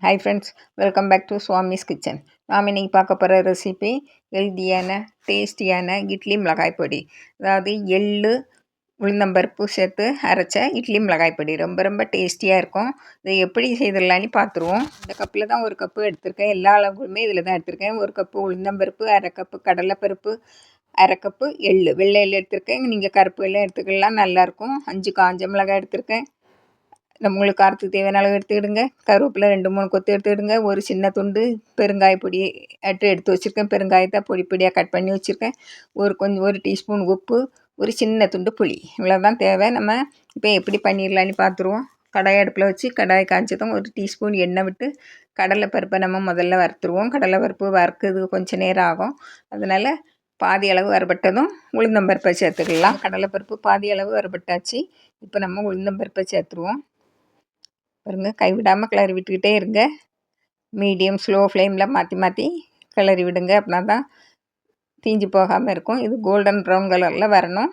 Hi friends, welcome back to Swami's kitchen. நாம் இன்றைக்கி பார்க்க போகிற ரெசிபி ஹெல்த்தியான டேஸ்டியான இட்லி மிளகாய் பொடி. அதாவது எள்ளு உளுந்தம்பருப்பு சேர்த்து அரைச்ச இட்லி மிளகாய் பொடி ரொம்ப ரொம்ப டேஸ்டியாக இருக்கும். இதை எப்படி செய்திடலான்னு பார்த்துருவோம். இந்த கப்பில் தான் ஒரு கப்பு எடுத்திருக்கேன். எல்லா அளவுமே இதில் தான் எடுத்திருக்கேன். ஒரு கப்பு உளுந்தம்பருப்பு, அரை கப்பு கடலைப்பருப்பு, அரை கப்பு எள்ளு, வெள்ளை எள்ளு எடுத்திருக்கேன். நீங்கள் கருப்பு எள்ளு எடுத்துக்கலாம், நல்லாயிருக்கும். 5 காஞ்ச மிளகாய் எடுத்திருக்கேன். உங்களுக்கு காரத்துக்கு தேவையான அளவு எடுத்துக்கிடுங்க. கருவேப்பிலை 2-3 கொத்து எடுத்துக்கிடுங்க. ஒரு சின்ன துண்டு பெருங்காய பொடி எடுத்து வச்சுருக்கேன். பெருங்காயத்தை பொடி பொடியாக கட் பண்ணி வச்சுருக்கேன். ஒரு டீஸ்பூன் உப்பு, ஒரு சின்ன துண்டு புளி, இவ்வளோதான் தேவை. நம்ம இப்போ எப்படி பண்ணிடலான்னு பார்த்துருவோம். கடாய் அடுப்பில் வச்சு கடாய் காய்ச்சதும் ஒரு டீஸ்பூன் எண்ணெய் விட்டு கடலைப்பருப்பை நம்ம முதல்ல வறுத்துருவோம். கடலைப்பருப்பு வறுக்கிறது கொஞ்சம் நேரம் ஆகும். அதனால் பாதி அளவு வறுபட்டதும் உளுந்தம்பருப்பை சேர்த்துக்கலாம். கடலைப்பருப்பு பாதி அளவு வறுபட்டாச்சு. இப்போ நம்ம உளுந்தம்பருப்பை சேர்த்துருவோம். பாருங்கள், கைவிடாமல் கிளறி விட்டுக்கிட்டே இருங்க. மீடியம் ஸ்லோ ஃப்ளேமில் மாற்றி மாற்றி கிளறி விடுங்க. அப்படின்னா தான் தீஞ்சு போகாமல் இருக்கும். இது கோல்டன் ப்ரௌன் கலரில் வரணும்.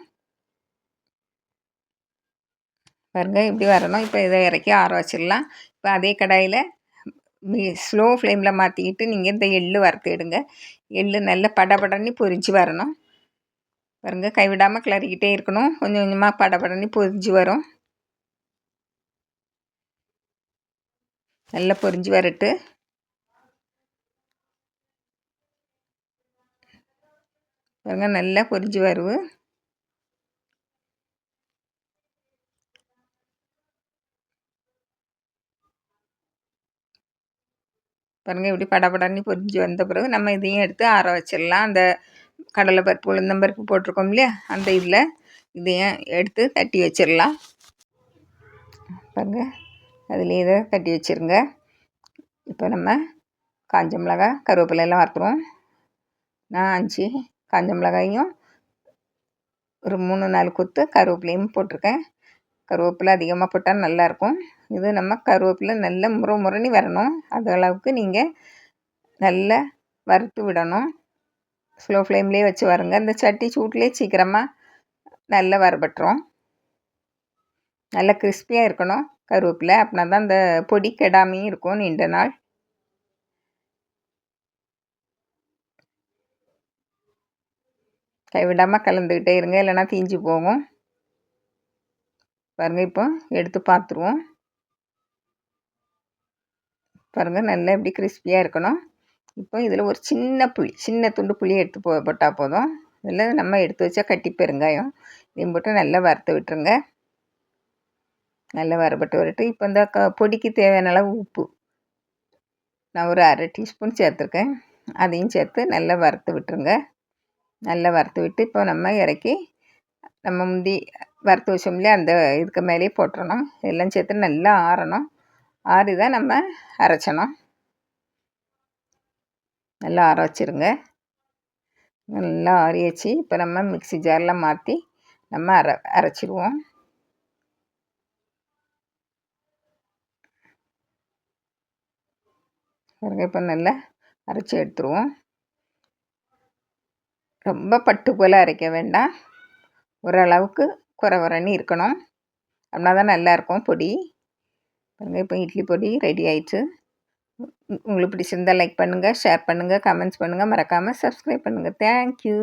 பாருங்கள், இப்படி வரணும். இப்போ இதை இறக்கி ஆற வச்சிடலாம். இப்போ அதே கடாயில் ஸ்லோ ஃப்ளேமில் மாற்றிக்கிட்டு நீங்கள் இந்த எள்ளு வறுத்துடுங்க. எள்ளு நல்ல படபடன்னு பொரிஞ்சு வரணும். பாருங்கள், கைவிடாமல் கிளறிக்கிட்டே இருக்கணும். கொஞ்சம் கொஞ்சமாக படபடன்னு பொரிஞ்சு வரும். நல்லா பொரிஞ்சு வரட்டு. பாருங்கள், நல்லா பொரிஞ்சு வருது. பாருங்கள், இப்படி படபடன்னு பொரிஞ்சு வந்த பிறகு நம்ம இதையும் எடுத்து ஆற வச்சிடலாம். அந்த கடலைப்பருப்பு உளுந்தம்பருப்பு போட்டிருக்கோம் இல்லையா, அந்த இதையும் எடுத்து தட்டி வச்சிடலாம். பாருங்கள், அதுலேயே இதை தட்டி வச்சுருங்க. இப்போ நம்ம காஞ்ச மிளகாய் கருவேப்பிலையெல்லாம் வறுத்துருவோம். நான் 5 காஞ்ச மிளகாயும் ஒரு 3-4 கொத்து கருவேப்பிலையும் போட்டிருக்கேன். கருவேப்பிலை அதிகமாக போட்டால் நல்லாயிருக்கும். இது நம்ம கருவேப்பிலை நல்ல முறுமுறுன்னு வரணும். அது அளவுக்கு நீங்கள் நல்லா வறுத்து விடணும். ஸ்லோ ஃப்ளேம்லேயே வச்சு வருங்க. இந்த சட்டி சூட்லேயே சீக்கிரமாக நல்லா வறுபட்டுரும். நல்லா கிறிஸ்பியாக இருக்கணும் கருவேப்பிலை. அப்படின்னா தான் இந்த பொடி கெடாமையும் இருக்கும் நீண்ட நாள். கைவிடாமல் கலந்துக்கிட்டே இருங்க, இல்லைனா தீஞ்சு போகும். பாருங்கள், இப்போ எடுத்து பார்த்துருவோம். பாருங்கள், நல்லா இப்படி கிறிஸ்பியாக இருக்கணும். இப்போ இதில் ஒரு சின்ன துண்டு புளி எடுத்து போட்டால் போதும். இதில் நம்ம எடுத்து வச்சா கட்டி பெருங்காயம் இதையும் போட்டு நல்லா வறுத்து விட்டுருங்க. நல்லா வறுபட்டு வரட்டு. இப்போ இந்த பொடிக்கு தேவையான அளவு உப்பு நான் ஒரு அரை டீஸ்பூன் சேர்த்துருக்கேன். அதையும் சேர்த்து நல்லா வறுத்து விட்டுருங்க. நல்லா வறுத்து விட்டு இப்போ நம்ம இறக்கி நம்ம முந்தி வறுத்து வச்சோம் இல்லையா, அந்த இதுக்கு மேலேயே போட்டுறணும். எல்லாம் சேர்த்து நல்லா ஆறணும். ஆறி தான் நம்ம அரைச்சணும். நல்லா ஆற வச்சுருங்க. நல்லா ஆறி வச்சு இப்போ நம்ம மிக்ஸி ஜாரில் மாற்றி நம்ம அரைச்சிடுவோம். இப்போ நல்லா அரைச்சி எடுத்துருவோம். ரொம்ப பட்டு போல் அரைக்க வேண்டாம். ஓரளவுக்கு குறன்னு இருக்கணும். அப்படின்னா தான் நல்லாயிருக்கும் பொடி. பாருங்கள், இப்போ இட்லி பொடி ரெடி ஆயிடுச்சு. உங்களுக்கு பிடிச்சிருந்தால் லைக் பண்ணுங்கள், ஷேர் பண்ணுங்கள், கமெண்ட்ஸ் பண்ணுங்கள், மறக்காமல் சப்ஸ்கிரைப் பண்ணுங்கள். தேங்க்யூ.